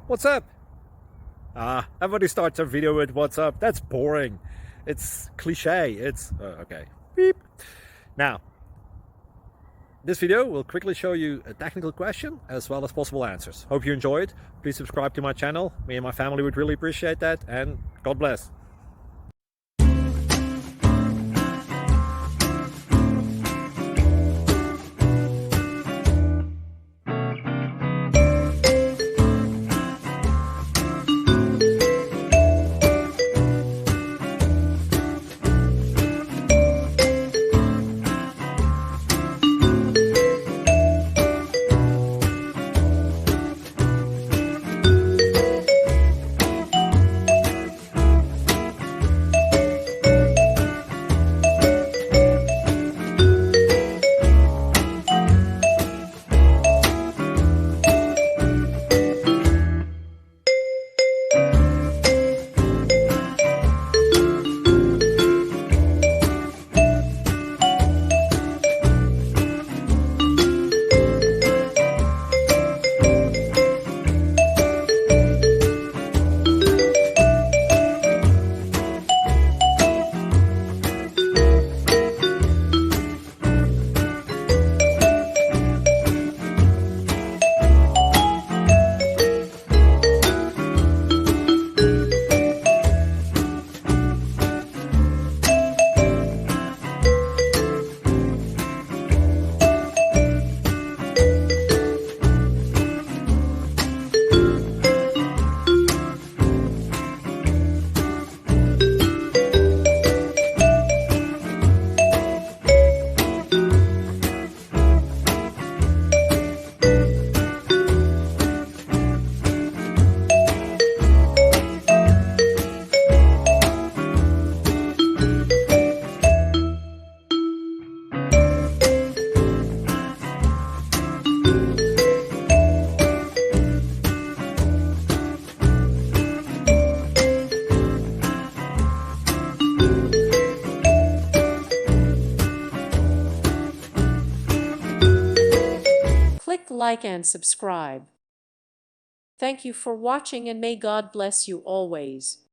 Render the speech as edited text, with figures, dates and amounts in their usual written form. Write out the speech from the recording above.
What's up? Everybody starts their video with what's up. That's boring. It's cliche. It's okay. Beep. Now, this video will quickly show you a technical question as well as possible answers. Hope you enjoy it. Please subscribe to my channel. Me and my family would really appreciate that, and God bless. Click like and subscribe. Thank you for watching and may God bless you always.